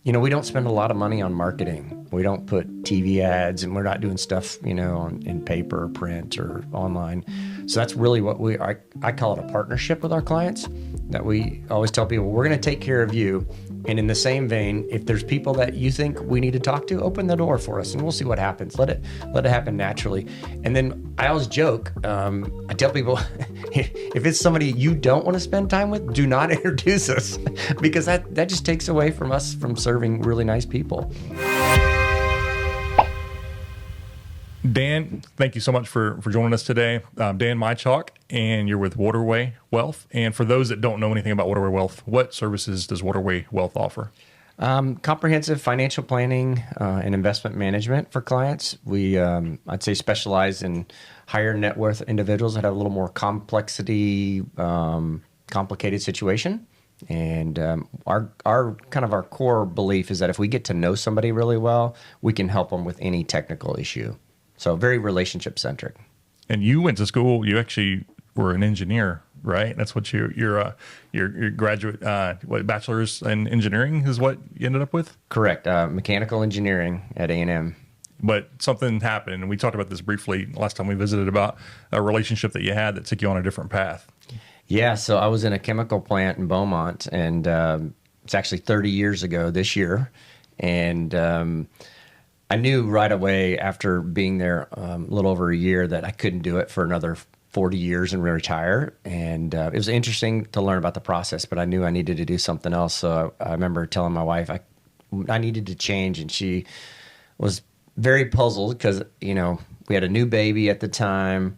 We don't spend a lot of money on marketing. We don't put TV ads, and we're not doing stuff, in paper or print or online. So that's really what I call it a partnership with our clients, that we always tell people, we're going to take care of you. And in the same vein, if there's people that you think we need to talk to, open the door for us and we'll see what happens. Let it happen naturally. And then I always joke, I tell people, if it's somebody you don't want to spend time with, do not introduce us, because that just takes away from us from serving really nice people. Dan, thank you so much for joining us today. Dan Michalk, and you're with Waterway Wealth. And for those that don't know anything about Waterway Wealth, what services does Waterway Wealth offer? Comprehensive financial planning and investment management for clients. We, I'd say, specialize in higher net worth individuals that have a little more complicated situation. And our core belief is that if we get to know somebody really well, we can help them with any technical issue. So very relationship centric. And you went to school. You actually were an engineer, right? That's what your graduate, bachelor's in engineering is what you ended up with? Correct. Mechanical engineering at A&M. But something happened, and we talked about this briefly last time we visited, about a relationship that you had that took you on a different path. Yeah, so I was in a chemical plant in Beaumont, and it's actually 30 years ago this year. And I knew right away after being there a little over a year that I couldn't do it for another 40 years and retire. And it was interesting to learn about the process, but I knew I needed to do something else. So I remember telling my wife I needed to change, and she was very puzzled because, we had a new baby at the time.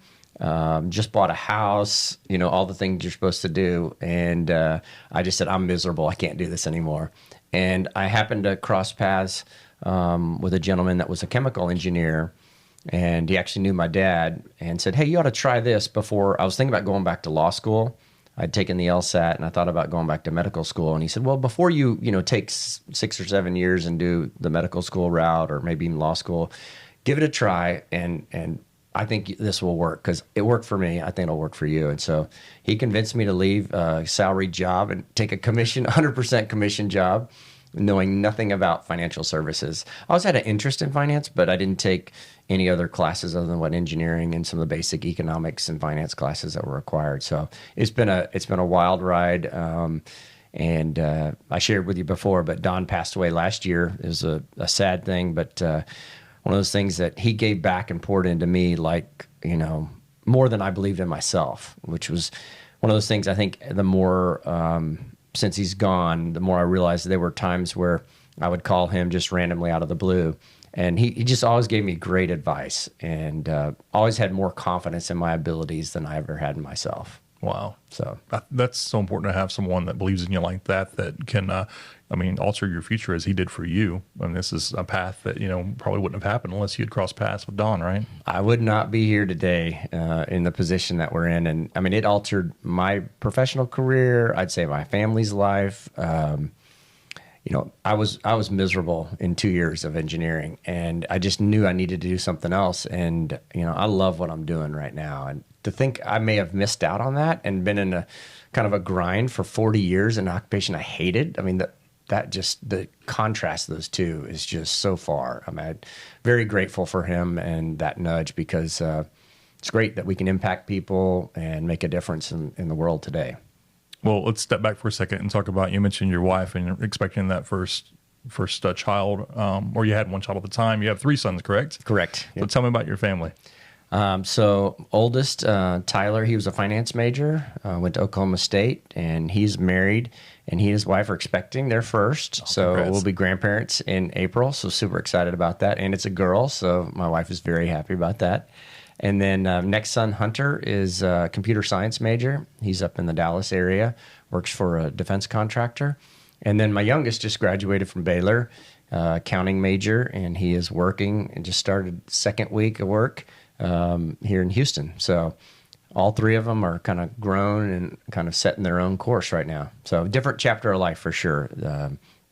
Just bought a house, all the things you're supposed to do. And I just said, I'm miserable. I can't do this anymore. And I happened to cross paths with a gentleman that was a chemical engineer. And he actually knew my dad and said, hey, you ought to try this before. I was thinking about going back to law school. I'd taken the LSAT, and I thought about going back to medical school. And he said, well, before you take 6 or 7 years and do the medical school route, or maybe even law school, give it a try. And I think this will work, because it worked for me. I think it'll work for you. And so he convinced me to leave a salaried job and take a 100% commission job, knowing nothing about financial services. I always had an interest in finance, but I didn't take any other classes other than engineering and some of the basic economics and finance classes that were required. So it's been a wild ride. And I shared with you before, but Don passed away last year. It was a sad thing, but one of those things that he gave back and poured into me, more than I believed in myself, which was one of those things. I think the more, since he's gone, the more I realized there were times where I would call him just randomly out of the blue. And he just always gave me great advice, and always had more confidence in my abilities than I ever had in myself. Wow. So that's so important to have someone that believes in you like that can, alter your future as he did for you. And this is a path that, probably wouldn't have happened unless you had crossed paths with Don, right? I would not be here today in the position that we're in. And it altered my professional career. I'd say my family's life. I was miserable in 2 years of engineering, and I just knew I needed to do something else. And, I love what I'm doing right now. And to think I may have missed out on that and been in a kind of a grind for 40 years in an occupation I hated. The contrast of those two is just so far. I'm very grateful for him and that nudge, because it's great that we can impact people and make a difference in the world today. Well, let's step back for a second and talk about, you mentioned your wife and you're expecting that first child, or you had one child at the time. You have 3 sons, correct? Correct. So tell me about your family. So oldest, Tyler, he was a finance major, went to Oklahoma State, and he's married, and he and his wife are expecting their first. So congrats. We'll be grandparents in April. So super excited about that. And it's a girl. So my wife is very happy about that. And then next son, Hunter, is a computer science major. He's up in the Dallas area, works for a defense contractor. And then my youngest just graduated from Baylor, accounting major, and he is working and just started second week of work here in Houston. So all 3 of them are kind of grown and kind of setting their own course right now. So different chapter of life for sure,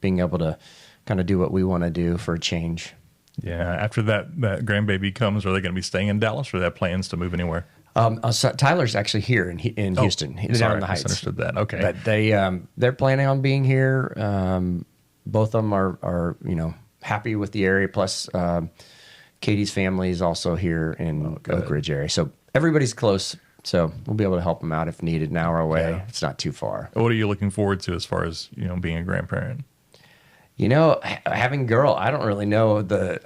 being able to kind of do what we want to do for a change. Yeah. After that grandbaby comes, are they going to be staying in Dallas, or do they have plans to move anywhere? So Tyler's actually here in Houston. He's down in the Heights. I misunderstood that. Okay. But they're planning on being here both of them are happy with the area. Plus, Katie's family is also here in Oak Ridge area, so everybody's close. So we'll be able to help them out if needed. An hour away, it's not too far. What are you looking forward to as far as being a grandparent? Having a girl, I don't really know the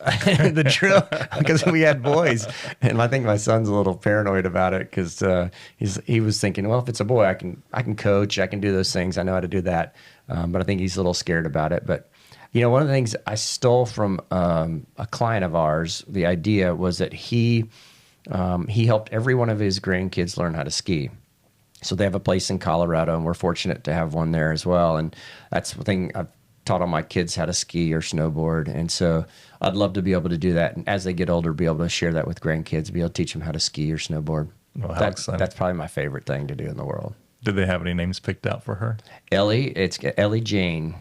the drill because we had boys, and I think my son's a little paranoid about it because he was thinking, well, if it's a boy, I can coach, I can do those things, I know how to do that, but I think he's a little scared about it. But one of the things I stole from a client of ours, the idea was that he helped every one of his grandkids learn how to ski. So they have a place in Colorado, and we're fortunate to have one there as well. And that's the thing I've taught all my kids how to ski or snowboard. And so I'd love to be able to do that. And as they get older, be able to share that with grandkids, be able to teach them how to ski or snowboard. Oh, how exciting. That's probably my favorite thing to do in the world. Did they have any names picked out for her? It's Ellie Jane.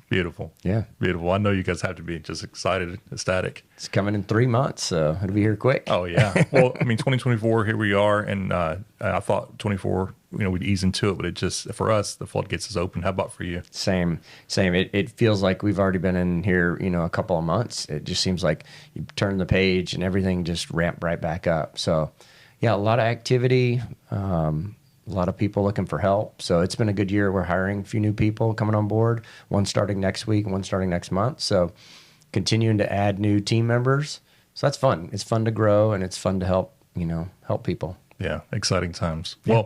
Beautiful. Yeah. Beautiful. I know you guys have to be just excited, ecstatic. It's coming in 3 months, so it'll be here quick. Oh, yeah. Well, 2024, here we are. And I thought 24, we'd ease into it, but it just, for us, the floodgates is open. How about for you? Same. It feels like we've already been in here, a couple of months. It just seems like you turn the page and everything just ramped right back up. So, yeah, a lot of activity, a lot of people looking for help. So it's been a good year. We're hiring a few new people coming on board, one starting next week, one starting next month. So continuing to add new team members. So that's fun. It's fun to grow, and it's fun to help people. Yeah, exciting times. Yeah.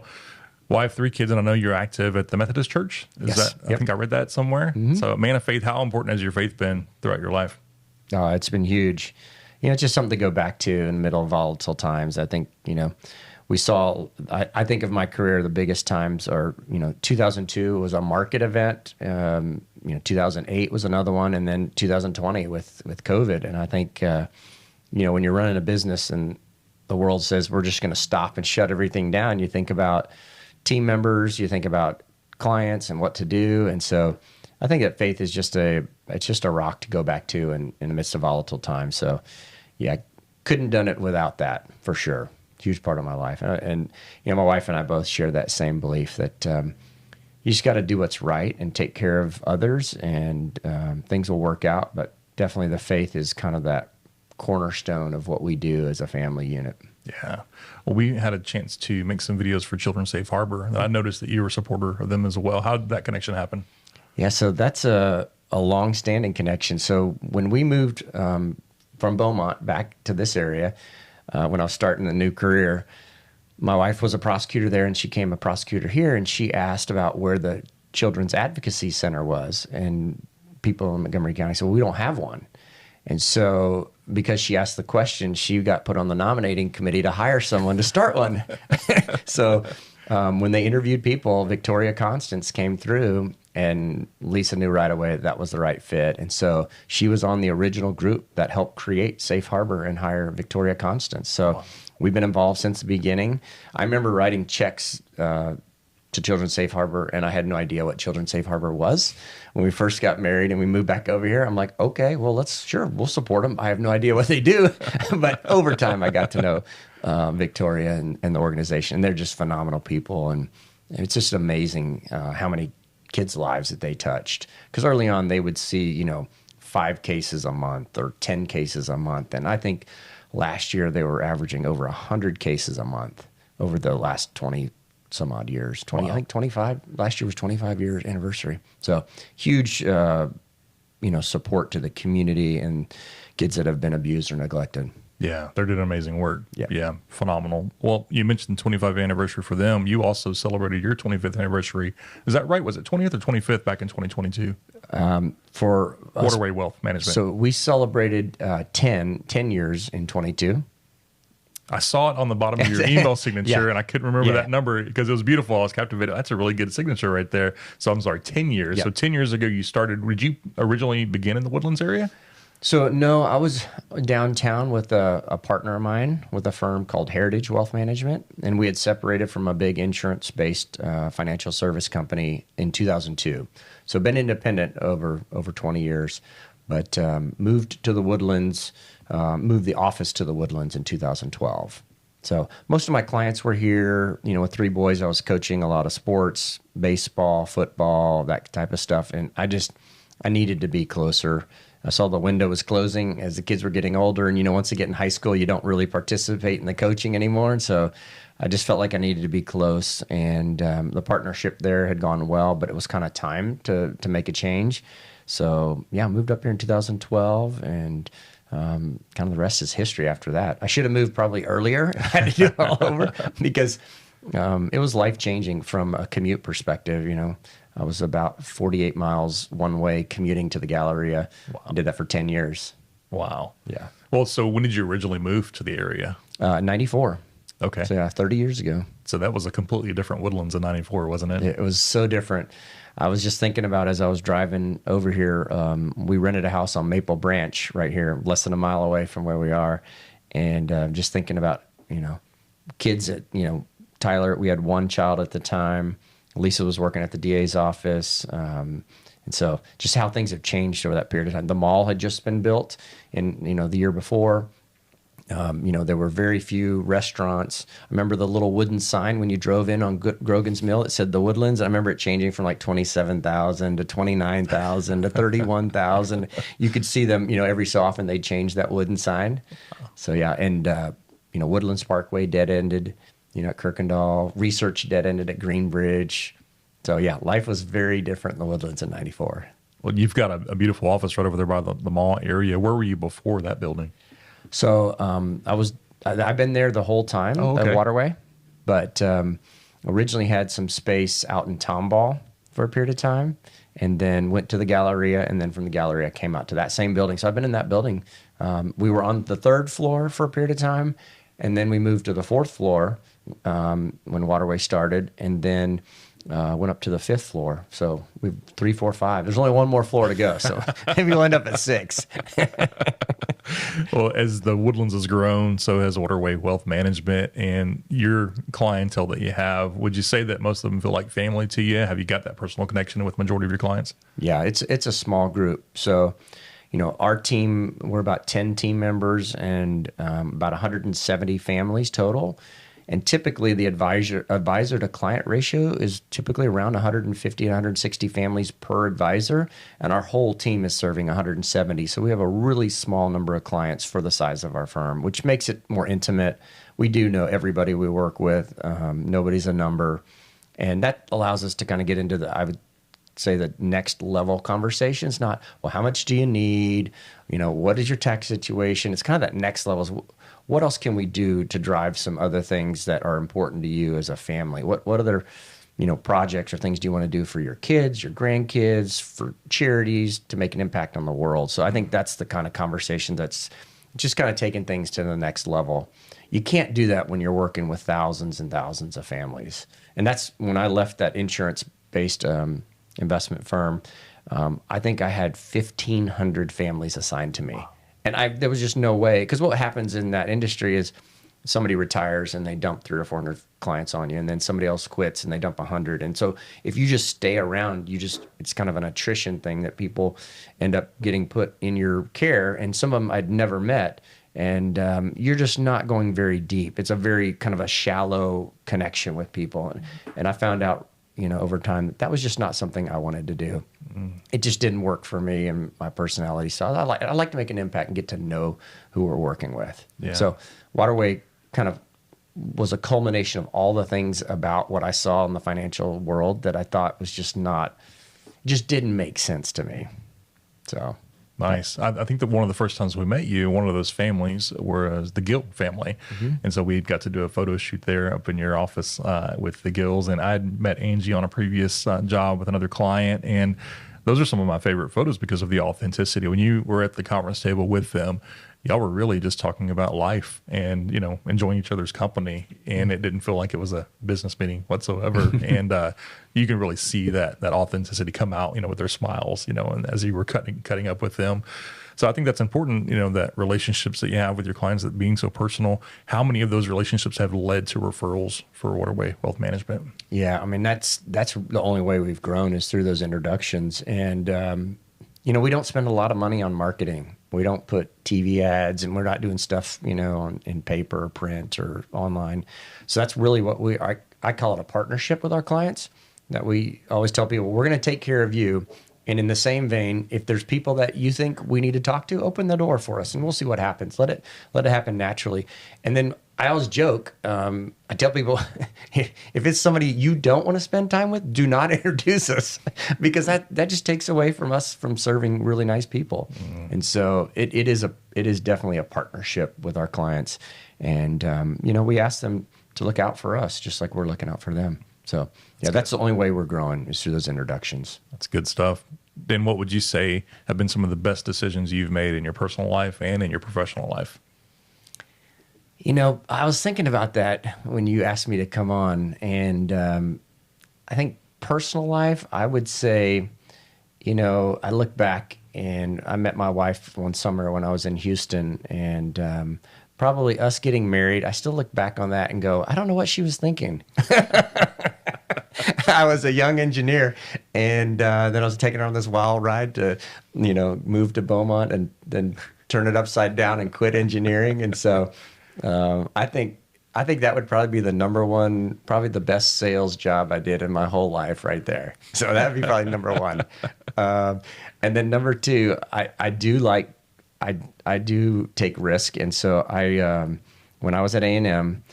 Well, I have 3 kids, and I know you're active at the Methodist Church. Yes. I think I read that somewhere. Mm-hmm. So, man of faith, how important has your faith been throughout your life? Oh, it's been huge. It's just something to go back to in the middle of volatile times. I think, we saw, I think of my career, the biggest times are, 2002 was a market event. 2008 was another one. And then 2020 with COVID. And I think, when you're running a business and the world says, we're just going to stop and shut everything down, you think about team members, you think about clients and what to do. And so I think that faith is just a rock to go back to in the midst of volatile times. So yeah, I couldn't have done it without that for sure. Huge part of my life. And my wife and I both share that same belief that you just got to do what's right and take care of others, and things will work out. But definitely the faith is kind of that cornerstone of what we do as a family unit. Yeah. Well, we had a chance to make some videos for Children's Safe Harbor, and I noticed that you were a supporter of them as well. How did that connection happen? Yeah, so that's a long-standing connection. So when we moved from Beaumont back to this area, when I was starting a new career, my wife was a prosecutor there, and she became a prosecutor here, and she asked about where the Children's Advocacy Center was, and people in Montgomery County said, well, we don't have one. And so because she asked the question, she got put on the nominating committee to hire someone to start one. So when they interviewed people, Victoria Constance came through, and Lisa knew right away that was the right fit. And so she was on the original group that helped create Safe Harbor and hire Victoria Constance. So we've been involved since the beginning. I remember writing checks to Children's Safe Harbor, and I had no idea what Children's Safe Harbor was. When we first got married and we moved back over here, I'm like, okay, well, we'll support them. I have no idea what they do. But over time, I got to know Victoria and the organization. And they're just phenomenal people. And it's just amazing how many kids' lives that they touched. Because early on, they would see, 5 cases a month or 10 cases a month. And I think last year they were averaging over 100 cases a month over the last 20 some odd years. Wow. I think 25. Last year was 25-year anniversary. So huge, support to the community and kids that have been abused or neglected. Yeah, they're doing amazing work. Yeah, phenomenal. Well, you mentioned 25th anniversary for them. You also celebrated your 25th anniversary. Is that right? Was it 20th or 25th back in 2022? For Waterway Wealth Management. So we celebrated 10 years in 22. I saw it on the bottom of your email signature, and I couldn't remember that number because it was beautiful. I was captivated. That's a really good signature right there. So I'm sorry, 10 years. Yep. So 10 years ago you started. Did you originally begin in the Woodlands area? So no, I was downtown with a partner of mine with a firm called Heritage Wealth Management, and we had separated from a big insurance-based financial service company in 2002. So been independent over 20 years, but moved to the Woodlands, moved the office to the Woodlands in 2012. So most of my clients were here. With 3 boys, I was coaching a lot of sports, baseball, football, that type of stuff, and I needed to be closer. I saw the window was closing as the kids were getting older. And, once they get in high school, you don't really participate in the coaching anymore. And so I just felt like I needed to be close. And the partnership there had gone well, but it was kind of time to make a change. So, yeah, I moved up here in 2012, and kind of the rest is history after that. I should have moved probably earlier. I had to do it all over because it was life-changing from a commute perspective. I was about 48 miles one way commuting to the Galleria. Wow. I did that for 10 years. Wow. Yeah. Well, so when did you originally move to the area? 94. Okay. So, yeah, 30 years ago. So that was a completely different Woodlands in 94, wasn't it? It was so different. I was just thinking about, as I was driving over here, we rented a house on Maple Branch right here, less than a mile away from where we are. And just thinking about, kids at, Tyler, we had one child at the time. Lisa was working at the DA's office. And so just how things have changed over that period of time. The mall had just been built in, the year before. There were very few restaurants. I remember the little wooden sign when you drove in on Grogan's Mill. It said the Woodlands. I remember it changing from like 27,000 to 29,000 to 31,000. You could see them, every so often they'd change that wooden sign. So, yeah. And, Woodlands Parkway dead-ended, at Kirkendall. Research dead-ended at Greenbridge. So, yeah, life was very different in the Woodlands in 94. Well, you've got a beautiful office right over there by the mall area. Where were you before that building? So I've been there the whole time at Waterway, but originally had some space out in Tomball for a period of time, and then went to the Galleria, and then from the Galleria came out to that same building. So I've been in that building. We were on the third floor for a period of time, and then we moved to the fourth floor when Waterway started, and then went up to the fifth floor. So we've 3, 4, 5. There's only one more floor to go, so maybe we'll end up at 6. Well, as the Woodlands has grown, so has Waterway Wealth Management, and your clientele that you have, would you say that most of them feel like family to you? Have you got that personal connection with majority of your clients? Yeah, it's a small group. So, our team, we're about 10 team members and about 170 families total. And typically the advisor to client ratio is typically around 150 to 160 families per advisor. And our whole team is serving 170. So we have a really small number of clients for the size of our firm, which makes it more intimate. We do know everybody we work with. Nobody's a number. And that allows us to kind of get into I would say the next level conversations, not, well, how much do you need? What is your tax situation? It's kind of that next level. What else can we do to drive some other things that are important to you as a family? What other, projects or things do you want to do for your kids, your grandkids, for charities to make an impact on the world? So I think that's the kind of conversation that's just kind of taking things to the next level. You can't do that when you're working with thousands and thousands of families. And that's when I left that insurance-based investment firm. I think I had 1,500 families assigned to me. Wow. And there was just no way, because what happens in that industry is somebody retires and they dump 300 or 400 clients on you, and then somebody else quits and they dump 100. And so if you just stay around, it's kind of an attrition thing that people end up getting put in your care. And some of them I'd never met, and you're just not going very deep. It's a very kind of a shallow connection with people. And I found out, over time, that was just not something I wanted to do. It just didn't work for me and my personality. So I like to make an impact and get to know who we're working with. Yeah. So Waterway kind of was a culmination of all the things about what I saw in the financial world that I thought was just didn't make sense to me. So nice. I think that one of the first times we met you, one of those families was the Gill family. Mm-hmm. And so we got to do a photo shoot there up in your office with the Gills. And I'd met Angie on a previous job with another client. And those are some of my favorite photos because of the authenticity. When you were at the conference table with them, y'all were really just talking about life and, enjoying each other's company. And it didn't feel like it was a business meeting whatsoever. And you can really see that authenticity come out, with their smiles, and as you were cutting up with them. So I think that's important, that relationships that you have with your clients, that being so personal. How many of those relationships have led to referrals for Waterway Wealth Management? Yeah, I mean, that's the only way we've grown is through those introductions. And, we don't spend a lot of money on marketing. We don't put TV ads, and we're not doing stuff, in paper or print or online. So that's really what I call it a partnership with our clients, that we always tell people, we're going to take care of you, And in the same vein, if there's people that you think we need to talk to, open the door for us and we'll see what happens. Let it happen naturally. And then I always joke, I tell people, if it's somebody you don't want to spend time with, do not introduce us, because that just takes away from us from serving really nice people. And so it is definitely a partnership with our clients. And, we ask them to look out for us just like we're looking out for them. So that's the only way we're growing, is through those introductions. That's good stuff. Then what would you say have been some of the best decisions you've made in your personal life and in your professional life? I was thinking about that when you asked me to come on, and I think personal life, I would say, I look back and I met my wife one summer when I was in Houston, and probably us getting married, I still look back on that and go, I don't know what she was thinking. I was a young engineer, and then I was taking her on this wild ride to, move to Beaumont and then turn it upside down and quit engineering. And so I think that would probably be the number one, probably the best sales job I did in my whole life right there. So that'd be probably number one. And then number two, I do take risk. And so when I was at A&M,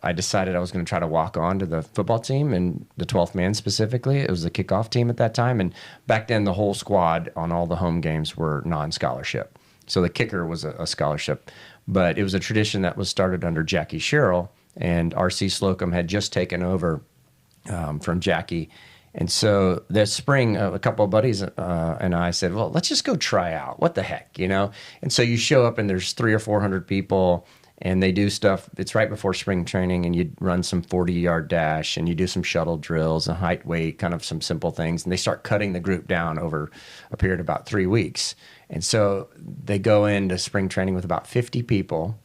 I decided I was going to try to walk on to the football team, and the 12th man specifically. It was the kickoff team at that time. And back then, the whole squad on all the home games were non-scholarship. So the kicker was a scholarship. But it was a tradition that was started under Jackie Sherrill, and R.C. Slocum had just taken over from Jackie. And so this spring, a couple of buddies and I said, well, let's just go try out. What the heck, And so you show up, and there's 300 or 400 people, and they do stuff. It's right before spring training, and you run some 40-yard dash, and you do some shuttle drills and height, weight, kind of some simple things. And they start cutting the group down over a period of about 3 weeks. And so they go into spring training with about 50 people,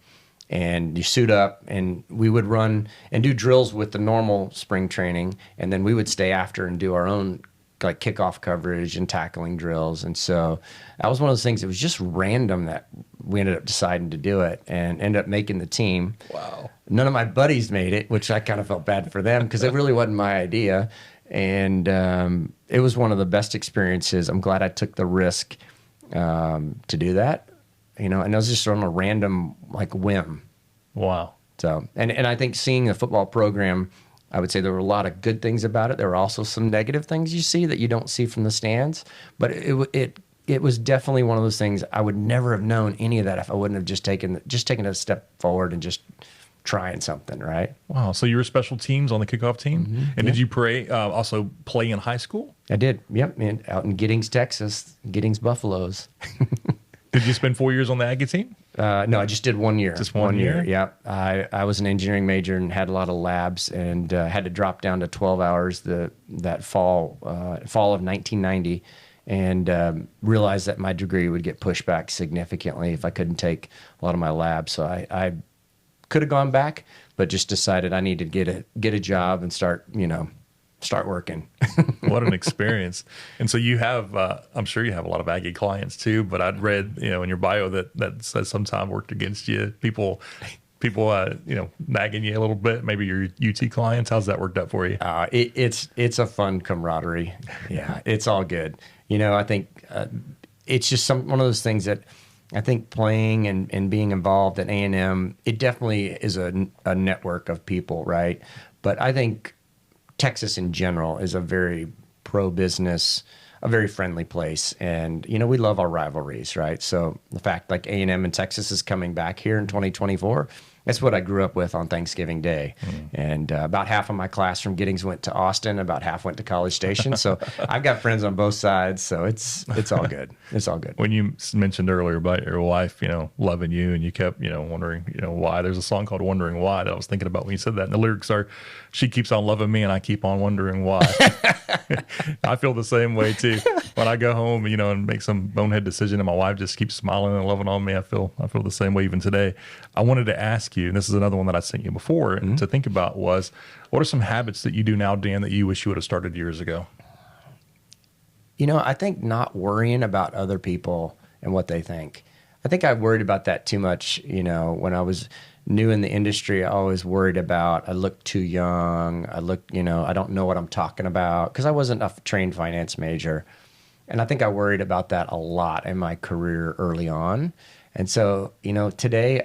and you suit up, and we would run and do drills with the normal spring training, and then we would stay after and do our own like kickoff coverage and tackling drills. And so that was one of those things. It was just random that we ended up deciding to do it and ended up making the team. Wow. None of my buddies made it, which I kind of felt bad for them because it really wasn't my idea. And it was one of the best experiences. I'm glad I took the risk to do that, and it was just on a random like whim. Wow. So, and I think seeing the football program, I would say there were a lot of good things about it. There were also some negative things you see that you don't see from the stands, but it was definitely one of those things. I would never have known any of that if I wouldn't have just taken a step forward and just trying something, right? Wow. So you were special teams on the kickoff team? Mm-hmm. And did you also play in high school? I did. Yep. Out in Giddings, Texas, Giddings Buffaloes. Did you spend 4 years on the Aggie team? No, I just did 1 year. Just one year? Yeah. I was an engineering major and had a lot of labs, and had to drop down to 12 hours that fall of 1990, and realized that my degree would get pushed back significantly if I couldn't take a lot of my labs. So I could have gone back, but just decided I needed to get a job and start working. What an experience. And so you have, I'm sure you have a lot of Aggie clients too, but I'd read, in your bio that says sometimes worked against you. People, nagging you a little bit, maybe your UT clients. How's that worked out for you? It's a fun camaraderie. Yeah, it's all good. I think it's just one of those things that I think playing and being involved at A&M, it definitely is a network of people, right? But I think Texas in general is a very pro-business, a very friendly place. And, we love our rivalries, right? So the fact like A&M and Texas is coming back here in 2024, that's what I grew up with on Thanksgiving Day. And about half of my class from Giddings went to Austin, about half went to College Station. So I've got friends on both sides, so it's all good. It's all good. When you mentioned earlier about your wife, loving you, and you kept, wondering, why, there's a song called Wondering Why that I was thinking about when you said that. And the lyrics are, she keeps on loving me and I keep on wondering why. I feel the same way too. When I go home, and make some bonehead decision and my wife just keeps smiling and loving on me, I feel the same way even today. I wanted to ask you, and this is another one that I sent you before, and to think about was, what are some habits that you do now, Dan, that you wish you would have started years ago? I think not worrying about other people and what they think. I think I worried about that too much. When I was new in the industry, I always worried about, I look too young. I don't know what I'm talking about, because I wasn't a trained finance major. And I think I worried about that a lot in my career early on. And so, today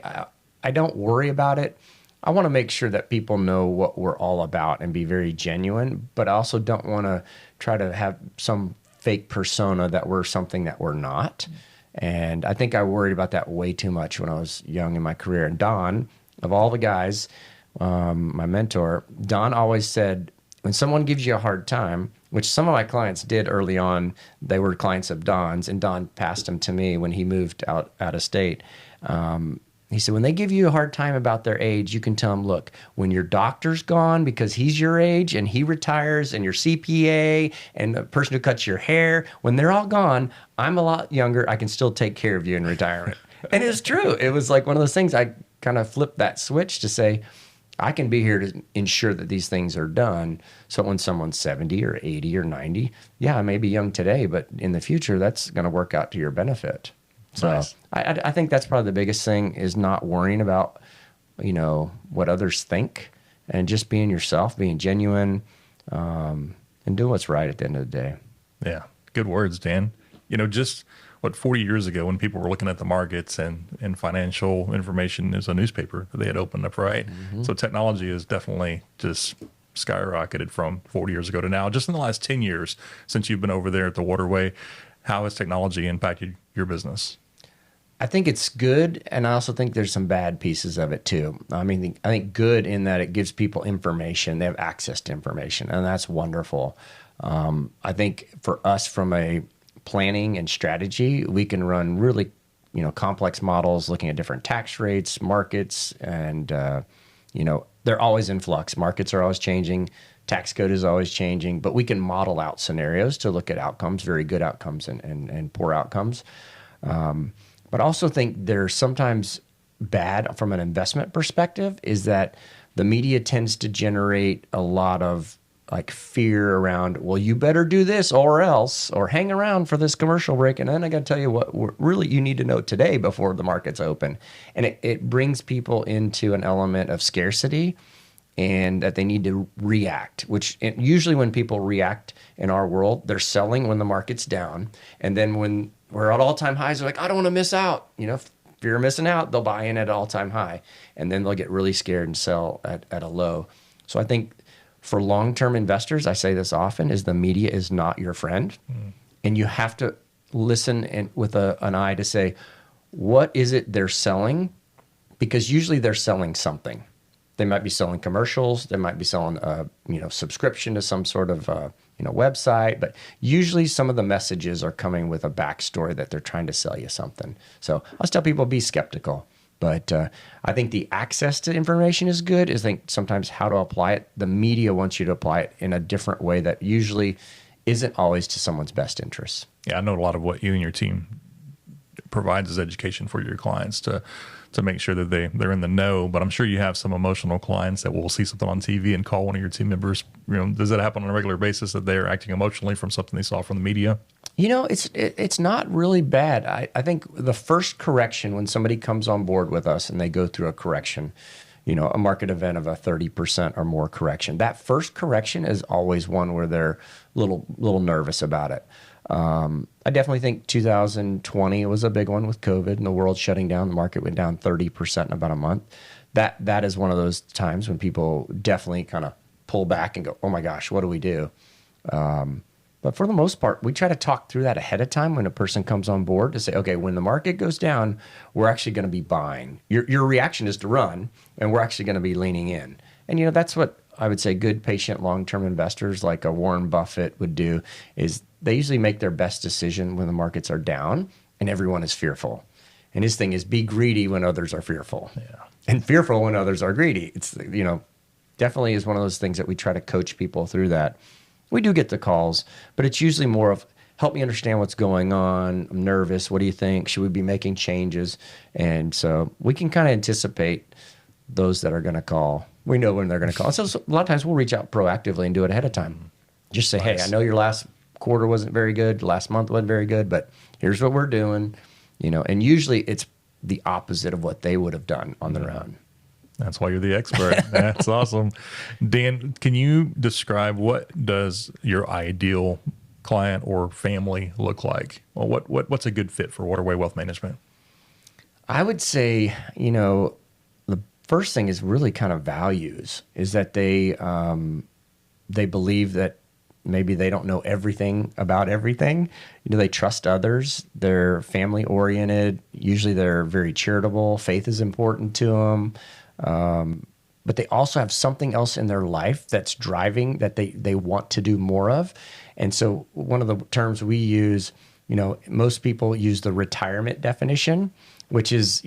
I don't worry about it. I want to make sure that people know what we're all about and be very genuine, but I also don't want to try to have some fake persona that we're something that we're not. And I think I worried about that way too much when I was young in my career. And Don, of all the guys, my mentor, Don always said, when someone gives you a hard time, which some of my clients did early on, they were clients of Don's, and Don passed them to me when he moved out of state. He said, when they give you a hard time about their age, you can tell them, look, when your doctor's gone because he's your age and he retires, and your CPA and the person who cuts your hair, when they're all gone, I'm a lot younger. I can still take care of you in retirement. And it was true. It was like one of those things. I kind of flipped that switch to say, I can be here to ensure that these things are done. So when someone's 70 or 80 or 90, yeah, I may be young today, but in the future, that's going to work out to your benefit. So nice. I think that's probably the biggest thing, is not worrying about, what others think, and just being yourself, being genuine, and doing what's right at the end of the day. Yeah. Good words, Dan. Just 40 years ago, when people were looking at the markets and financial information as a newspaper that they had opened up, right? Mm-hmm. So technology has definitely just skyrocketed from 40 years ago to now. Just in the last 10 years, since you've been over there at the Waterway, how has technology impacted your business? I think it's good, and I also think there's some bad pieces of it too. I think good in that it gives people information. They have access to information, and that's wonderful. I think for us, from a planning and strategy, we can run really, complex models looking at different tax rates, markets, and, they're always in flux. Markets are always changing. Tax code is always changing, but we can model out scenarios to look at outcomes, very good outcomes and poor outcomes. But I also think there's sometimes bad from an investment perspective, is that the media tends to generate a lot of like fear around, well, you better do this or else, or hang around for this commercial break. And then I got to tell you what really you need to know today before the market's open. And it brings people into an element of scarcity, and that they need to react, which usually when people react in our world, they're selling when the market's down. And then when we're at all-time highs, they're like, I don't want to miss out. Fear of missing out, they'll buy in at an all-time high. And then they'll get really scared and sell at a low. So I think for long-term investors, I say this often, is the media is not your friend. Mm. And you have to listen with an eye to say, what is it they're selling? Because usually they're selling something. They might be selling commercials. They might be selling subscription to some sort of website. But usually some of the messages are coming with a backstory that they're trying to sell you something. So I always tell people, be skeptical. But I think the access to information is good. I think sometimes how to apply it. The media wants you to apply it in a different way that usually isn't always to someone's best interests. Yeah, I know a lot of what you and your team provides as education for your clients to make sure that they're in the know. But I'm sure you have some emotional clients that will see something on TV and call one of your team members. Does that happen on a regular basis, that they're acting emotionally from something they saw from the media? It's not really bad. I think the first correction, when somebody comes on board with us and they go through a correction, a market event of a 30% or more correction, that first correction is always one where they're little nervous about it. I definitely think 2020 was a big one with COVID and the world shutting down. The market went down 30% in about a month. That is one of those times when people definitely kind of pull back and go, oh my gosh, what do we do? But for the most part, we try to talk through that ahead of time when a person comes on board to say, okay, when the market goes down, we're actually going to be buying. Your reaction is to run, and we're actually going to be leaning in. And that's what I would say good, patient, long-term investors like a Warren Buffett would do, is they usually make their best decision when the markets are down and everyone is fearful. And his thing is be greedy when others are fearful. Yeah. And fearful when others are greedy. It's, definitely is one of those things that we try to coach people through that. We do get the calls, but it's usually more of, help me understand what's going on. I'm nervous. What do you think? Should we be making changes? And so we can kind of anticipate those that are going to call. We know when they're going to call. So a lot of times we'll reach out proactively and do it ahead of time. Just say, nice. Hey, I know your last quarter wasn't very good. Last month wasn't very good, but here's what we're doing. And usually it's the opposite of what they would have done on their own. That's why you're the expert. That's awesome. Dan, can you describe what does your ideal client or family look like? Well, what's a good fit for Waterway Wealth Management? I would say, the first thing is really kind of values, is that they believe that maybe they don't know everything about everything. They trust others. They're family oriented. Usually they're very charitable. Faith is important to them. But they also have something else in their life that's driving that they want to do more of. And so one of the terms we use, most people use the retirement definition, which is,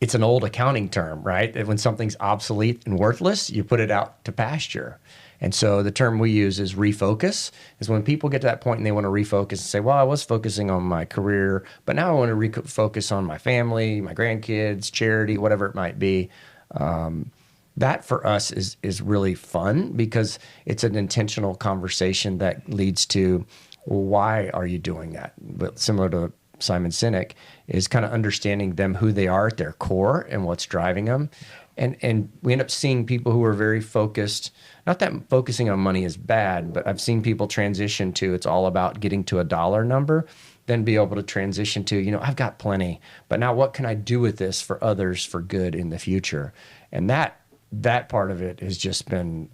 it's an old accounting term, right? That when something's obsolete and worthless, you put it out to pasture. And so the term we use is refocus, is when people get to that point and they want to refocus and say, well, I was focusing on my career, but now I want to refocus on my family, my grandkids, charity, whatever it might be. That for us is really fun because it's an intentional conversation that leads to, well, why are you doing that? But similar to Simon Sinek, is kind of understanding them, who they are at their core and what's driving them. And we end up seeing people who are very focused. Not that focusing on money is bad, but I've seen people transition to, it's all about getting to a dollar number, then be able to transition to, I've got plenty, but now what can I do with this for others for good in the future? And that part of it has just been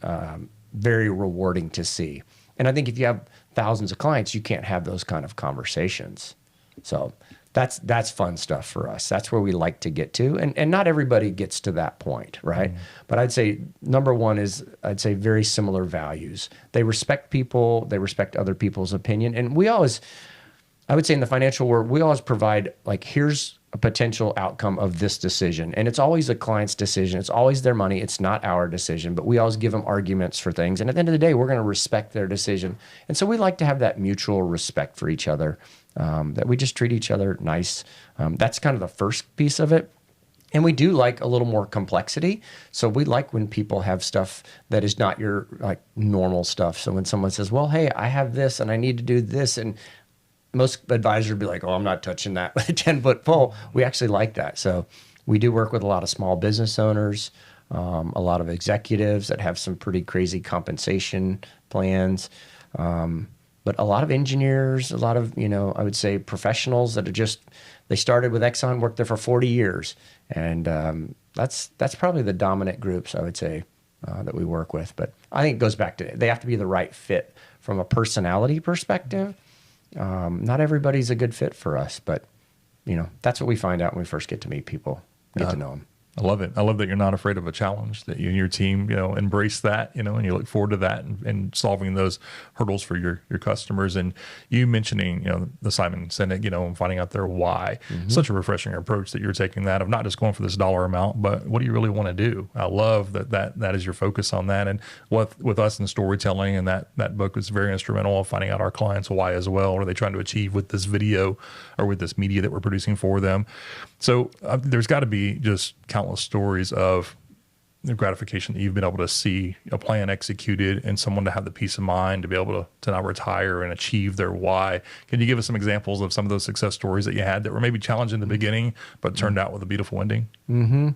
very rewarding to see. And I think if you have thousands of clients, you can't have those kind of conversations. So that's fun stuff for us. That's where we like to get to. And not everybody gets to that point, right? Mm-hmm. But I'd say number one is, very similar values. They respect people. They respect other people's opinion. And I would say in the financial world, we always provide, here's a potential outcome of this decision. And it's always the client's decision. It's always their money. It's not our decision, but we always give them arguments for things. And at the end of the day, we're going to respect their decision. And so we like to have that mutual respect for each other, that we just treat each other nice. That's kind of the first piece of it. And we do like a little more complexity. So we like when people have stuff that is not your normal stuff. So when someone says, well, hey, I have this and I need to do this, and most advisors would be like, oh, I'm not touching that with a 10-foot pole. We actually like that. So we do work with a lot of small business owners, a lot of executives that have some pretty crazy compensation plans, but a lot of engineers, a lot of, I would say professionals that are they started with Exxon, worked there for 40 years. And that's probably the dominant groups, I would say, that we work with. But I think it goes back to, they have to be the right fit from a personality perspective. Not everybody's a good fit for us, but that's what we find out when we first get to meet people, get to know them. I love it. I love that you're not afraid of a challenge, that you and your team, embrace that, and you look forward to that and solving those hurdles for your customers. And you mentioning, the Simon Sinek, and finding out their why. Mm-hmm. Such a refreshing approach that you're taking, that of not just going for this dollar amount, but what do you really want to do? I love that is your focus on that. And with us in storytelling, and that book was very instrumental of finding out our clients' why as well. What are they trying to achieve with this video or with this media that we're producing for them? So there's got to be just countless stories of the gratification that you've been able to see a plan executed and someone to have the peace of mind to be able to now retire and achieve their why. Can you give us some examples of some of those success stories that you had that were maybe challenged in the beginning, but turned out with a beautiful ending? Mm-hmm.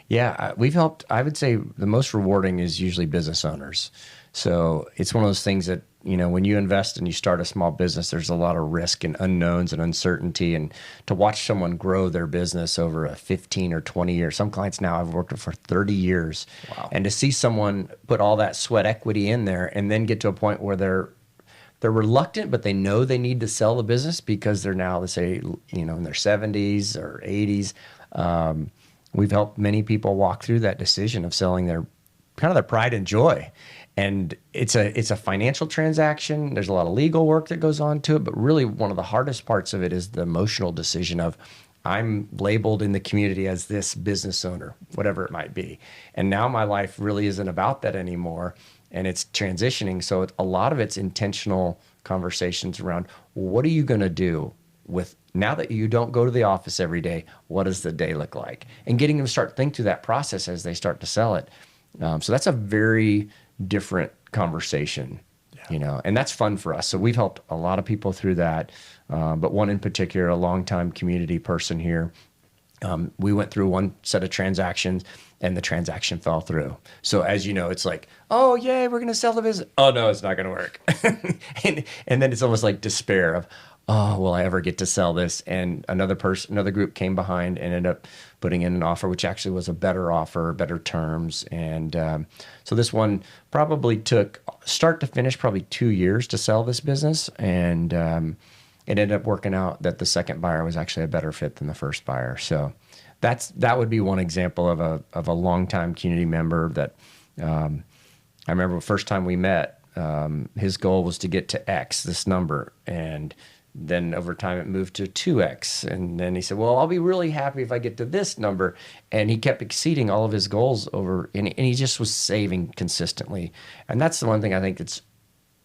Yeah, we've helped. I would say the most rewarding is usually business owners. So it's one of those things that, when you invest and you start a small business, there's a lot of risk and unknowns and uncertainty. And to watch someone grow their business over a 15 or 20 years, some clients now I've worked with for 30 years. Wow. And to see someone put all that sweat equity in there and then get to a point where they're reluctant, but they know they need to sell the business because they're now, let's say, in their 70s or 80s. We've helped many people walk through that decision of selling their pride and joy. And it's a financial transaction. There's a lot of legal work that goes on to it, but really one of the hardest parts of it is the emotional decision of, I'm labeled in the community as this business owner, whatever it might be. And now my life really isn't about that anymore, and it's transitioning. So a lot of it's intentional conversations around, what are you going to do with, now that you don't go to the office every day, what does the day look like? And getting them to start think through that process as they start to sell it. So that's a very different conversation, and that's fun for us. So we've helped a lot of people through that. But one in particular, a longtime community person here, We went through one set of transactions and the transaction fell through. So as you know, it's like, oh, yay, we're going to sell the business. Oh, no, it's not going to work. and then it's almost like despair of, oh, will I ever get to sell this? And another group came behind and ended up putting in an offer, which actually was a better offer, better terms. And so this one probably took start to finish probably 2 years to sell this business. And it ended up working out that the second buyer was actually a better fit than the first buyer. So that would be one example of a longtime community member that I remember the first time we met, his goal was to get to X, this number. And then over time it moved to 2X. And then he said, well, I'll be really happy if I get to this number. And he kept exceeding all of his goals and he just was saving consistently. And that's the one thing I think that's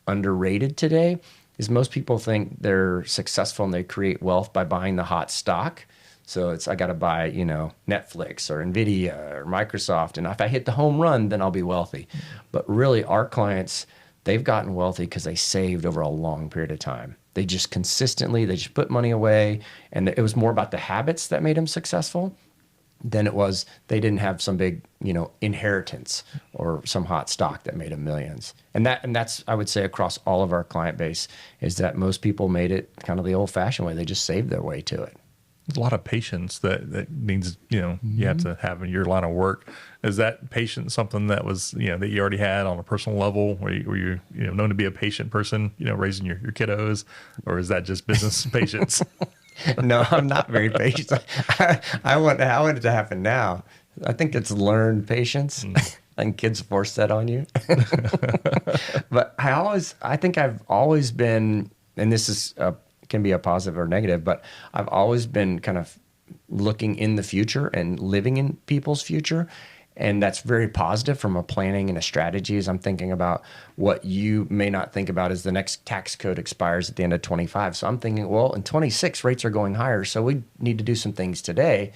underrated today is most people think they're successful and they create wealth by buying the hot stock. So I got to buy, Netflix or Nvidia or Microsoft. And if I hit the home run, then I'll be wealthy. But really our clients, they've gotten wealthy because they saved over a long period of time. They just put money away. And it was more about the habits that made them successful than it was they didn't have some big, inheritance or some hot stock that made them millions. And that's, I would say, across all of our client base is that most people made it kind of the old fashioned way. They just saved their way to it. There's a lot of patience that needs, you have to have in your line of work. Is that patience something that was, that you already had on a personal level where you're, known to be a patient person, raising your kiddos, or is that just business patience? No, I'm not very patient. I want it to happen now. I think it's learned patience. And kids force that on you. But I think I've always been, and this is can be a positive or negative, but I've always been kind of looking in the future and living in people's future. And that's very positive from a planning and a strategy as I'm thinking about what you may not think about as the next tax code expires at the end of 25. So I'm thinking, well, in 26, rates are going higher. So we need to do some things today.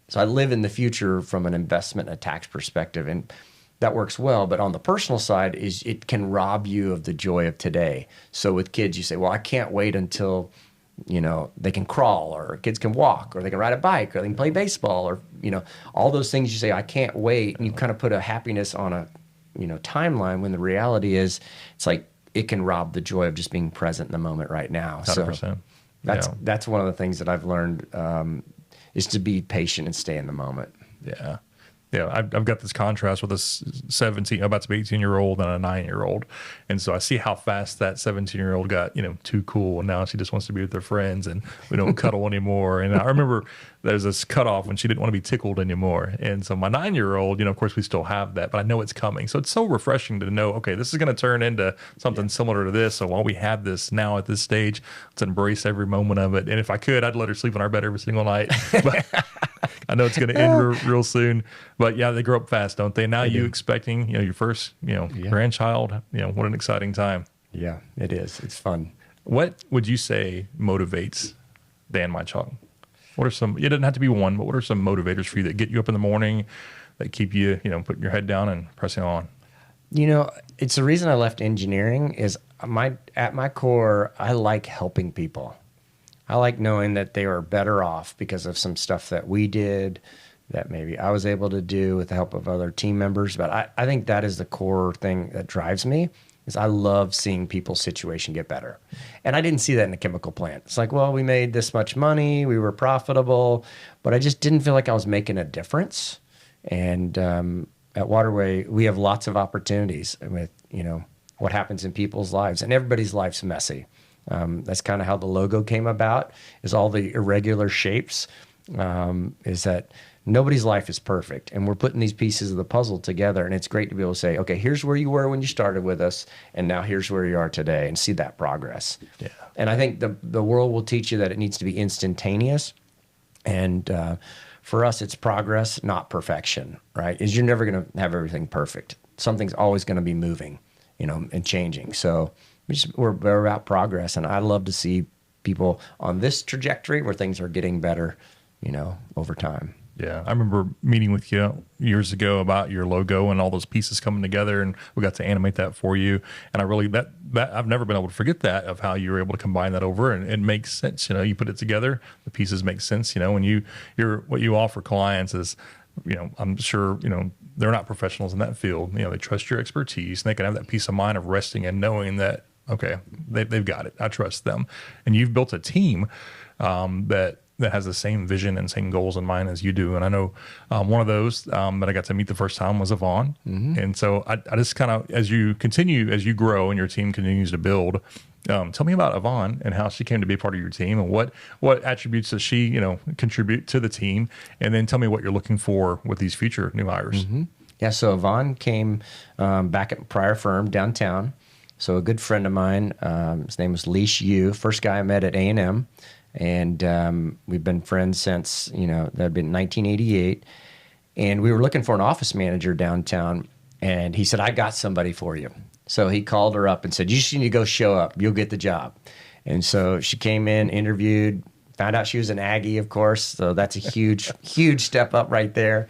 So I live in the future from an investment and a tax perspective. And that works well. But on the personal side is it can rob you of the joy of today. So with kids, you say, well, I can't wait until, they can crawl or kids can walk or they can ride a bike or they can play baseball or, all those things you say, I can't wait. And you kind of put a happiness on a, timeline when the reality is it's like it can rob the joy of just being present in the moment right now. 100%. So that's one of the things that I've learned is to be patient and stay in the moment. Yeah. Yeah, I've got this contrast with a 17, about to be 18-year-old and a 9-year-old. And so I see how fast that 17-year-old got, too cool. And now she just wants to be with her friends and we don't cuddle anymore. And I remember there's this cutoff when she didn't want to be tickled anymore. And so my 9-year-old, of course we still have that, but I know it's coming. So it's so refreshing to know, okay, this is going to turn into something similar to this. So while we have this now at this stage, let's embrace every moment of it. And if I could, I'd let her sleep in our bed every single night. But I know it's going to end real soon. But yeah, they grow up fast, don't they? Now you expecting, your first, grandchild, what an exciting time. Yeah, it is. It's fun. What would you say motivates Dan Michalk? What are some, it doesn't have to be one, but what are some motivators for you that get you up in the morning, that keep you, putting your head down and pressing on? It's the reason I left engineering is at my core, I like helping people. I like knowing that they are better off because of some stuff that we did, that maybe I was able to do with the help of other team members. But I think that is the core thing that drives me, is I love seeing people's situation get better. And I didn't see that in a chemical plant. It's like, well, we made this much money, we were profitable, but I just didn't feel like I was making a difference. And at Waterway, we have lots of opportunities with, what happens in people's lives. And everybody's life's messy. That's kind of how the logo came about, is all the irregular shapes, is that nobody's life is perfect. And we're putting these pieces of the puzzle together. And it's great to be able to say, okay, here's where you were when you started with us. And now here's where you are today, and see that progress. Yeah. And I think the world will teach you that it needs to be instantaneous. And for us, it's progress, not perfection, right? Is you're never going to have everything perfect. Something's always going to be moving, and changing. So we're about progress, and I love to see people on this trajectory where things are getting better, over time. Yeah, I remember meeting with you years ago about your logo and all those pieces coming together, and we got to animate that for you. And I really that I've never been able to forget that, of how you were able to combine that over, and it makes sense. You put it together, the pieces make sense. When you're what you offer clients is, I'm sure they're not professionals in that field. They trust your expertise, and they can have that peace of mind of resting and knowing that, okay, they've got it. I trust them, and you've built a team that has the same vision and same goals in mind as you do. And I know one of those that I got to meet the first time was Yvonne. And so I just kind of, as you grow and your team continues to build, tell me about Yvonne and how she came to be part of your team, and what attributes does she, contribute to the team? And then tell me what you're looking for with these future new hires. Yeah, so Yvonne came back at prior firm downtown. So a good friend of mine, his name was Leash Yu, first guy I met at A&M. And we've been friends since, that'd been 1988. And we were looking for an office manager downtown. And he said, I got somebody for you. So he called her up and said, you just need to go show up. You'll get the job. And so she came in, interviewed, found out she was an Aggie, of course. So that's a huge, huge step up right there.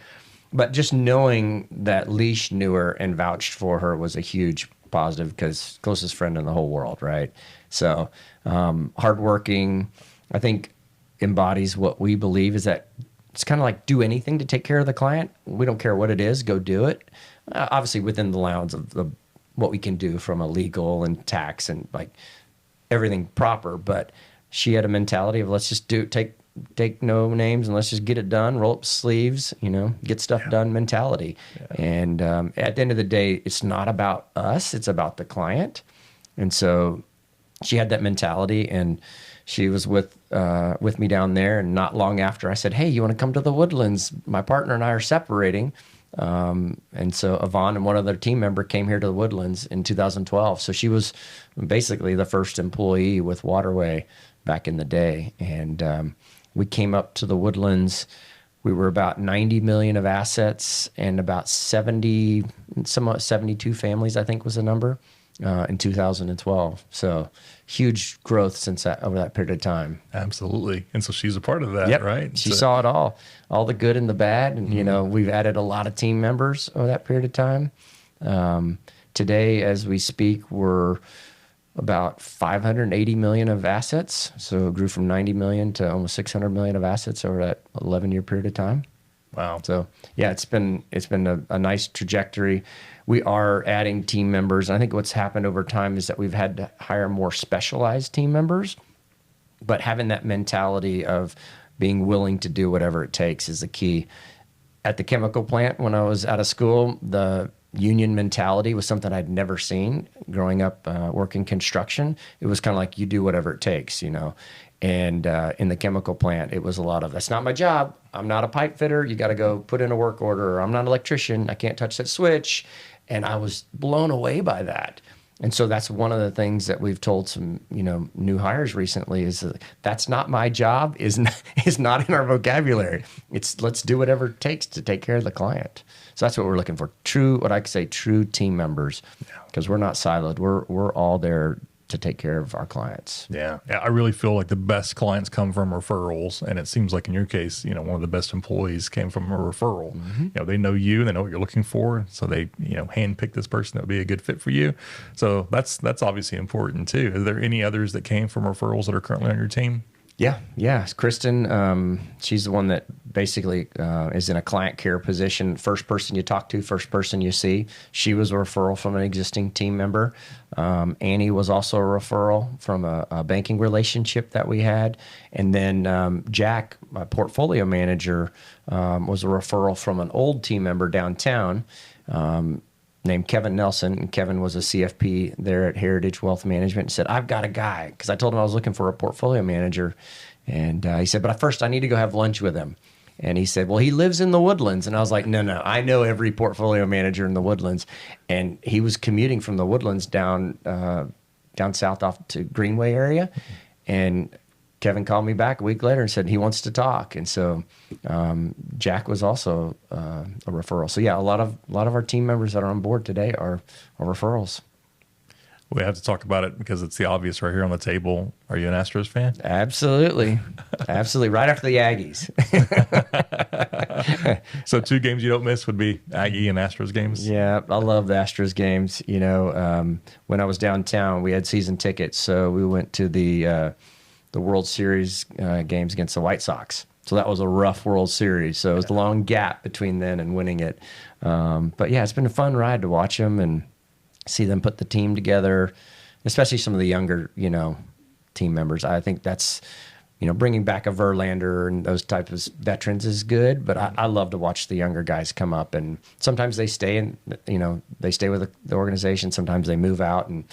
But just knowing that Leash knew her and vouched for her was a huge positive, because closest friend in the whole world, right? So hardworking, I think embodies what we believe is that it's kind of like do anything to take care of the client. We don't care what it is, go do it. Obviously within the bounds of what we can do from a legal and tax and like everything proper. But she had a mentality of let's just take no names and let's just get it done, roll up sleeves, get stuff done mentality. Yeah. And at the end of the day, it's not about us, it's about the client. And so she had that mentality, and she was with me down there. And not long after, I said, hey, you want to come to the Woodlands? My partner and I are separating. And so Yvonne and one other team member came here to the Woodlands in 2012. So she was basically the first employee with Waterway back in the day. And we came up to the Woodlands. We were about 90 million of assets and about 72 families, I think was the number, in 2012. So huge growth since over that period of time. Absolutely. And so she's a part of that, right? She saw it all the good and the bad. And, we've added a lot of team members over that period of time. Today, as we speak, we're about 580 million of assets. So it grew from 90 million to almost 600 million of assets over that 11-year period of time. Wow. So yeah, it's been a nice trajectory. We are adding team members. I think what's happened over time is that we've had to hire more specialized team members, but having that mentality of being willing to do whatever it takes is the key. At the chemical plant, when I was out of school, the union mentality was something I'd never seen growing up working construction. It was kind of like you do whatever it takes, And in the chemical plant, it was a lot of, that's not my job. I'm not a pipe fitter. You got to go put in a work order. Or I'm not an electrician. I can't touch that switch. And I was blown away by that. And so that's one of the things that we've told some, new hires recently is that's not my job is not in our vocabulary. It's let's do whatever it takes to take care of the client. So that's what we're looking for. True team members, because we're not siloed. We're all there to take care of our clients. Yeah. I really feel like the best clients come from referrals. And it seems like in your case, one of the best employees came from a referral. Mm-hmm. They know you, they know what you're looking for. So they, handpick this person that would be a good fit for you. So that's obviously important too. Are there any others that came from referrals that are currently on your team? Yeah. Kristen, she's the one that basically is in a client care position. First person you talk to, first person you see. She was a referral from an existing team member. Annie was also a referral from a banking relationship that we had. And then Jack, my portfolio manager, was a referral from an old team member downtown named Kevin Nelson. And Kevin was a CFP there at Heritage Wealth Management and said, I've got a guy, because I told him I was looking for a portfolio manager. And he said, but first I need to go have lunch with him. And he said, well, he lives in the Woodlands. And I was like, no, I know every portfolio manager in the Woodlands. And he was commuting from the Woodlands down south off to Greenway area. And Kevin called me back a week later and said he wants to talk. And so Jack was also a referral. So yeah, a lot of our team members that are on board today are referrals. We have to talk about it because it's the obvious right here on the table. Are you an Astros fan? Absolutely. Right after the Aggies. So two games you don't miss would be Aggie and Astros games. Yeah, I love the Astros games. When I was downtown, we had season tickets, so we went to the World Series games against the White Sox. So that was a rough World Series. So it was a long gap between then and winning it. But yeah, it's been a fun ride to watch them and see them put the team together, especially some of the younger, team members. I think that's, bringing back a Verlander and those types of veterans is good, but I love to watch the younger guys come up, and sometimes they stay and, they stay with the organization. Sometimes they move out and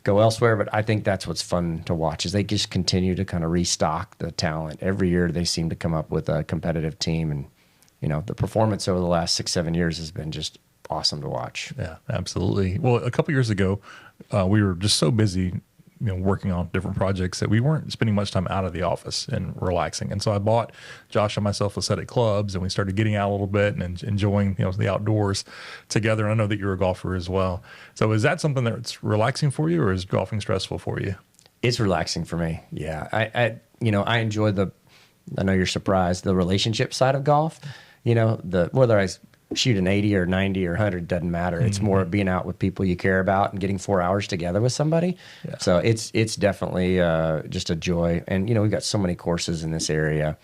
go elsewhere, but I think that's what's fun to watch is they just continue to kind of restock the talent. Every year they seem to come up with a competitive team, and, the performance over the last 6-7 years has been just awesome to watch. Yeah, absolutely. Well, a couple years ago, we were just so busy, working on different projects that we weren't spending much time out of the office and relaxing. And so I bought Josh and myself a set of clubs, and we started getting out a little bit and enjoying, the outdoors together. And I know that you're a golfer as well. So is that something that's relaxing for you, or is golfing stressful for you? It's relaxing for me. Yeah. I enjoy I know you're surprised, the relationship side of golf, whether I shoot an 80 or 90 or 100 doesn't matter. It's more being out with people you care about and getting 4 hours together with somebody. Yeah. So it's definitely just a joy. And we've got so many courses in this area,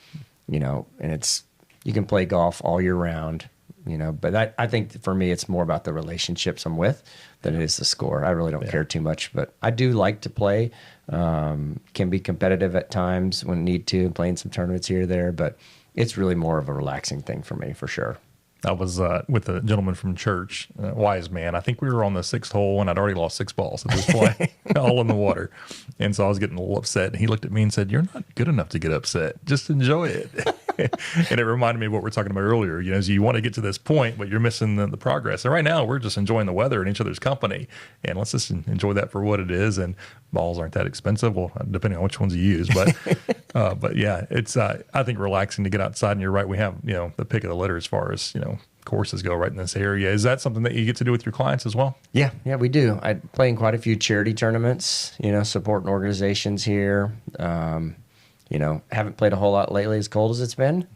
and you can play golf all year round, but I think for me it's more about the relationships I'm with than it is the score. I really don't care too much, but I do like to play. Can be competitive at times when need to, playing some tournaments here or there, but it's really more of a relaxing thing for me, for sure. I was with a gentleman from church, wise man. I think we were on the 6th hole, and I'd already lost 6 balls at this point, all in the water. And so I was getting a little upset. And he looked at me and said, "You're not good enough to get upset. Just enjoy it." And it reminded me of what we were talking about earlier. So you want to get to this point, but you're missing the progress. And right now, we're just enjoying the weather and each other's company. And let's just enjoy that for what it is. And balls aren't that expensive, well, depending on which ones you use. But yeah, it's I think relaxing to get outside. And you're right, we have the pick of the litter as far as courses go right in this area. Is that something that you get to do with your clients as well? Yeah, we do. I play in quite a few charity tournaments, supporting organizations here. Haven't played a whole lot lately, as cold as it's been,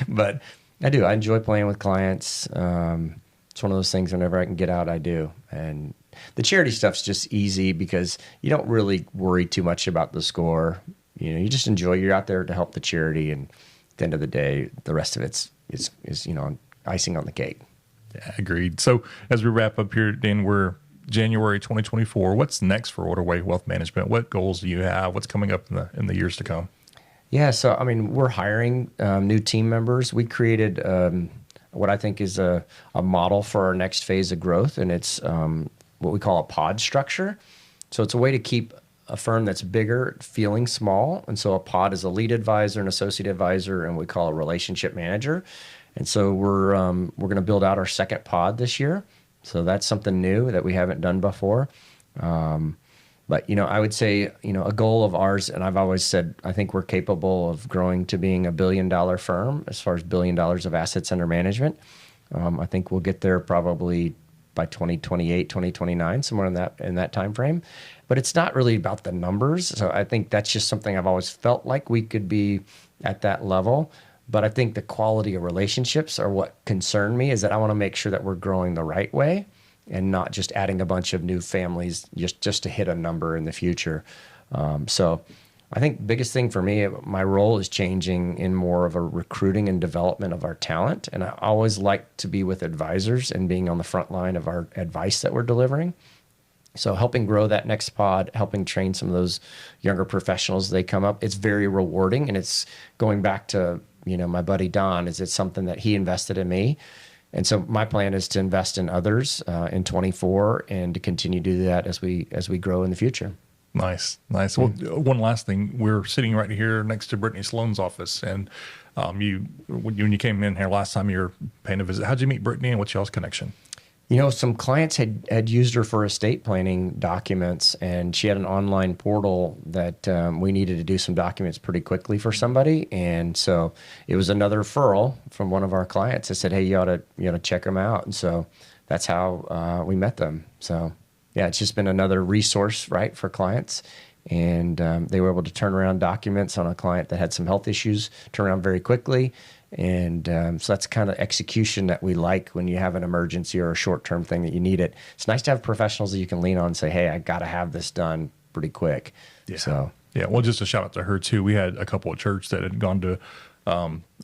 but I do. I enjoy playing with clients. It's one of those things whenever I can get out, I do. And the charity stuff's just easy because you don't really worry too much about the score. You just enjoy. You're out there to help the charity, and at the end of the day, the rest of it's icing on the cake. Yeah, agreed. So as we wrap up here, Dan, we're January 2024. What's next for Waterway Wealth Management? What goals do you have? What's coming up in the years to come? Yeah, so we're hiring new team members. We created what I think is a model for our next phase of growth, and it's what we call a pod structure. So it's a way to keep a firm that's bigger feeling small, and so a pod is a lead advisor, an associate advisor, and we call a relationship manager. And so we're going to build out our second pod this year. So that's something new that we haven't done before. But, I would say, a goal of ours, and I've always said, I think we're capable of growing to being $1 billion firm as far as $1 billion of assets under management. I think we'll get there probably by 2028, 2029, somewhere in that time frame. But it's not really about the numbers. So I think that's just something I've always felt like we could be at that level. But I think the quality of relationships are what concern me, is that I want to make sure that we're growing the right way and not just adding a bunch of new families just to hit a number in the future. So I think the biggest thing for me, my role is changing in more of a recruiting and development of our talent. And I always like to be with advisors and being on the front line of our advice that we're delivering. So helping grow that next pod, helping train some of those younger professionals as they come up, it's very rewarding. And it's going back to, my buddy Don, is it's something that he invested in me. And so my plan is to invest in others in 24 and to continue to do that as we grow in the future. Nice. Well, one last thing. We're sitting right here next to Brittany Sloan's office. And when you came in here last time, you were paying a visit. How'd you meet Brittany, and what's y'all's connection? Some clients had used her for estate planning documents, and she had an online portal that we needed to do some documents pretty quickly for somebody. And so it was another referral from one of our clients that said, "Hey, you ought to check them out." And so that's how we met them. So yeah, it's just been another resource, right, for clients. and they were able to turn around documents on a client that had some health issues, turn around very quickly. And so that's kind of execution that we like when you have an emergency or a short-term thing that you need it. It's nice to have professionals that you can lean on and say, hey, I got to have this done pretty quick. Yeah. So, yeah. Well, just a shout out to her too. We had a couple at church that had gone to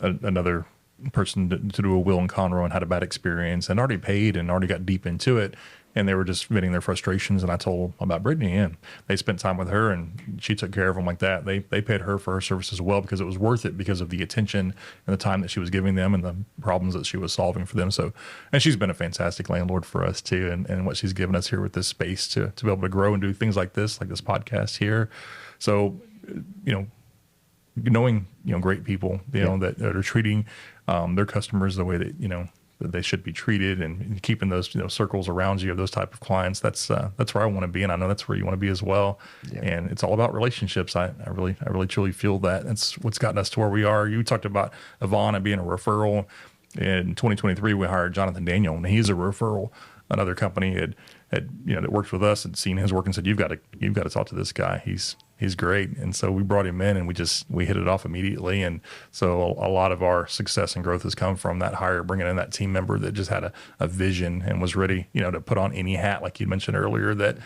another person to do a will in Conroe and had a bad experience and already paid and already got deep into it. And they were just venting their frustrations. And I told them about Brittany, and they spent time with her, and she took care of them like that. They paid her for her service as well, because it was worth it because of the attention and the time that she was giving them and the problems that she was solving for them. So, and she's been a fantastic landlord for us too. And what she's given us here with this space to be able to grow and do things like this podcast here. So, knowing, great people, that are treating their customers the way that, that they should be treated, and keeping those circles around you of those type of clients. That's where I want to be, and I know that's where you want to be as well. Yeah. And it's all about relationships. I really truly feel that. That's what's gotten us to where we are. You talked about Yvonne and being a referral. In 2023, we hired Jonathan Daniel, and he's a referral. Another company had that worked with us and seen his work and said, you've got to talk to this guy. He's great. And so we brought him in, and we hit it off immediately. And so a lot of our success and growth has come from that hire, bringing in that team member that just had a vision and was ready, to put on any hat, like you mentioned earlier, that,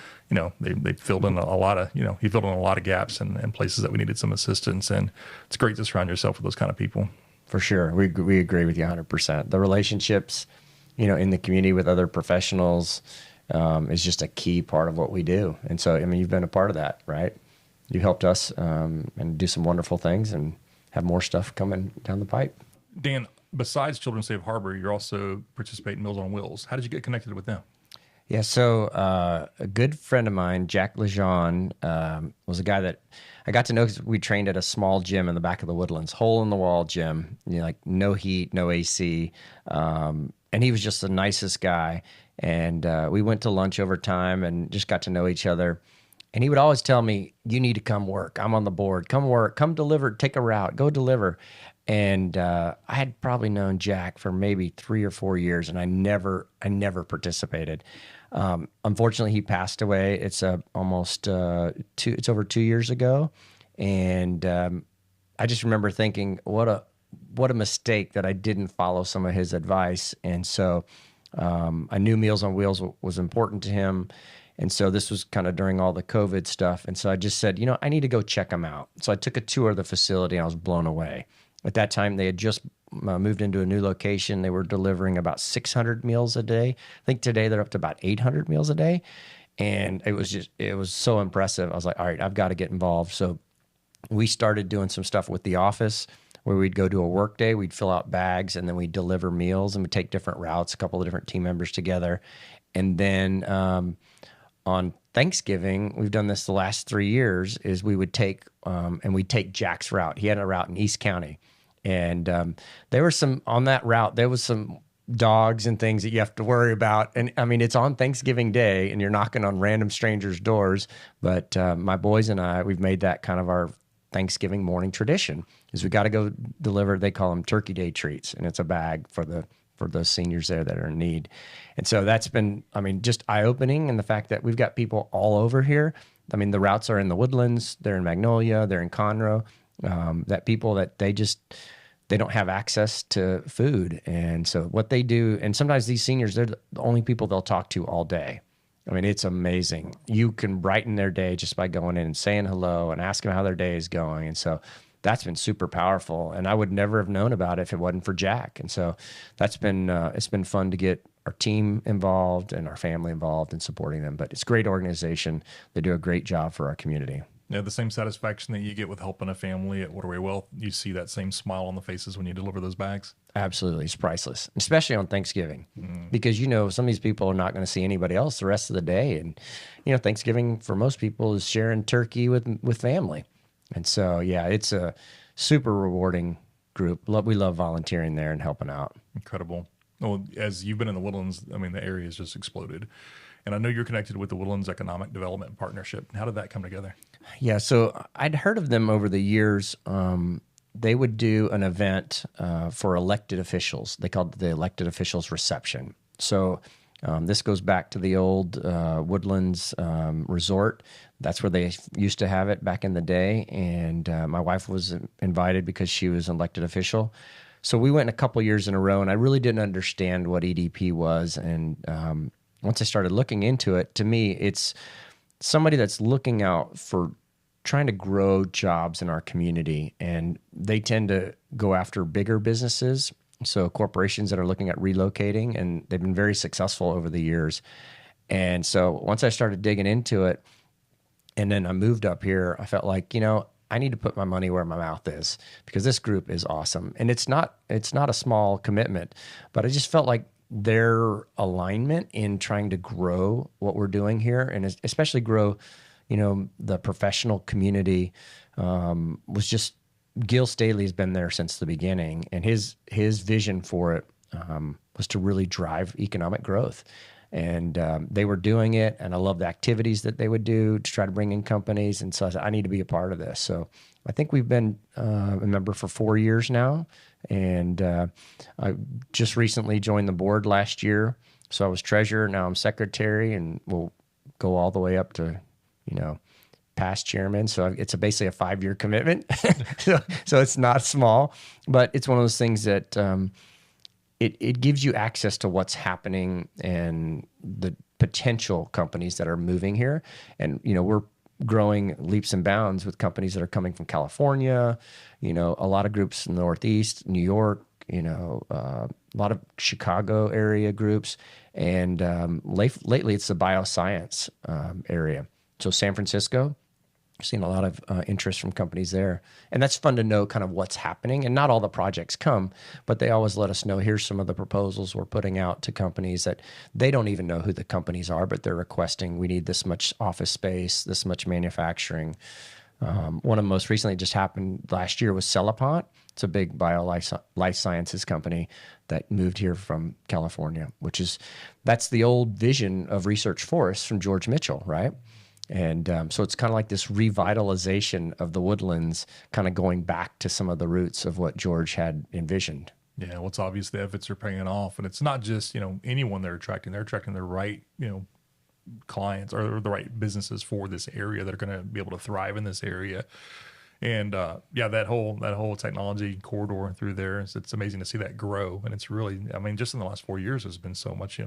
they filled in a lot of, he filled in a lot of gaps and places that we needed some assistance. And it's great to surround yourself with those kind of people. For sure. We agree with you 100%. The relationships, in the community with other professionals, is just a key part of what we do. And so, you've been a part of that, right? You helped us and do some wonderful things and have more stuff coming down the pipe. Dan, besides Children Save Harbor, you're also participating in Meals on Wheels. How did you get connected with them? Yeah, so a good friend of mine, Jack Lejeune, was a guy that I got to know because we trained at a small gym in the back of the Woodlands, hole-in-the-wall gym, like no heat, no AC, and he was just the nicest guy. And we went to lunch over time and just got to know each other. And he would always tell me, you need to come work. I'm on the board. Come work. Come deliver. Take a route. Go deliver. And I had probably known Jack for maybe 3 or 4 years, and I never participated. Unfortunately, he passed away. It's it's over 2 years ago. And I just remember thinking, what a mistake that I didn't follow some of his advice. And so I knew Meals on Wheels was important to him. And so this was kind of during all the COVID stuff. And so I just said, I need to go check them out. So I took a tour of the facility, and I was blown away. At that time, they had just moved into a new location. They were delivering about 600 meals a day. I think today they're up to about 800 meals a day. And it was so impressive. I was like, all right, I've got to get involved. So we started doing some stuff with the office where we'd go do a work day. We'd fill out bags, and then we'd deliver meals, and we'd take different routes, a couple of different team members together. And then on Thanksgiving, we've done this the last 3 years, is we would take we'd take Jack's route. He had a route in East County. And there were on that route, there was some dogs and things that you have to worry about. And it's on Thanksgiving Day, and you're knocking on random strangers' doors. But my boys and I, we've made that kind of our Thanksgiving morning tradition, is we got to go deliver, they call them Turkey Day treats. And it's a bag for those seniors there that are in need. And so that's been, just eye-opening, and the fact that we've got people all over here. The routes are in the Woodlands, they're in Magnolia, they're in Conroe, that people that they don't have access to food. And so what they do, and sometimes these seniors, they're the only people they'll talk to all day. It's amazing. You can brighten their day just by going in and saying hello and asking how their day is going. And so that's been super powerful, and I would never have known about it if it wasn't for Jack. And so that's been it's been fun to get our team involved and our family involved in supporting them. But it's a great organization. They do a great job for our community. Yeah, the same satisfaction that you get with helping a family at Waterway Wealth, you see that same smile on the faces when you deliver those bags. Absolutely. It's priceless, especially on Thanksgiving, because, some of these people are not going to see anybody else the rest of the day. And, Thanksgiving for most people is sharing turkey with family. And so, yeah, it's a super rewarding group. We love volunteering there and helping out. Incredible. Well, as you've been in the Woodlands, the area has just exploded. And I know you're connected with the Woodlands Economic Development Partnership. How did that come together? Yeah, so I'd heard of them over the years. They would do an event for elected officials. They called it the Elected Officials Reception. So This goes back to the old Woodlands resort. That's where they used to have it back in the day. And my wife was invited because she was an elected official. So we went a couple years in a row, and I really didn't understand what EDP was. And once I started looking into it, to me, it's somebody that's looking out for trying to grow jobs in our community. And they tend to go after bigger businesses, so corporations that are looking at relocating, and they've been very successful over the years. And so once I started digging into it, and then I moved up here, I felt like, I need to put my money where my mouth is, because this group is awesome. And it's not a small commitment, but I just felt like their alignment in trying to grow what we're doing here, and especially grow, the professional community, was just, Gil Staley's been there since the beginning, and his vision for it was to really drive economic growth. And they were doing it, and I love the activities that they would do to try to bring in companies. And so I said, I need to be a part of this. So I think we've been a member for 4 years now, and I just recently joined the board last year. So I was treasurer, now I'm secretary, and we'll go all the way up to, past chairman. So it's basically a 5-year commitment. so it's not small, but it's one of those things that it gives you access to what's happening and the potential companies that are moving here. And, we're growing leaps and bounds with companies that are coming from California, a lot of groups in the Northeast, New York, a lot of Chicago area groups. And lately it's the bioscience area. So San Francisco, seen a lot of interest from companies there. And that's fun to know kind of what's happening. And not all the projects come, but they always let us know, here's some of the proposals we're putting out to companies that they don't even know who the companies are, but they're requesting, we need this much office space, this much manufacturing. One of the most recently just happened last year was Celipont. It's a big life sciences company that moved here from California, that's the old vision of research forests from George Mitchell, right? And so it's kind of like this revitalization of the Woodlands, kind of going back to some of the roots of what George had envisioned. Yeah, well, it's obvious the efforts are paying off, and it's not just anyone they're attracting. They're attracting the right clients or the right businesses for this area that are going to be able to thrive in this area. And that whole technology corridor through there, it's amazing to see that grow. And it's really, just in the last 4 years, there's been so much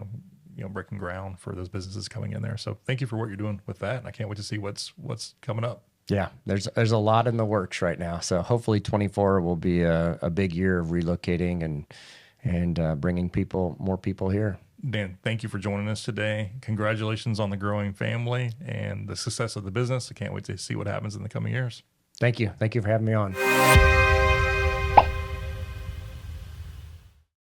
breaking ground for those businesses coming in there. So thank you for what you're doing with that, and I can't wait to see what's coming up. Yeah, there's a lot in the works right now. So hopefully 24 will be a big year of relocating and bringing more people here. Dan, thank you for joining us today. Congratulations on the growing family and the success of the business. I can't wait to see what happens in the coming years. Thank you. Thank you for having me on.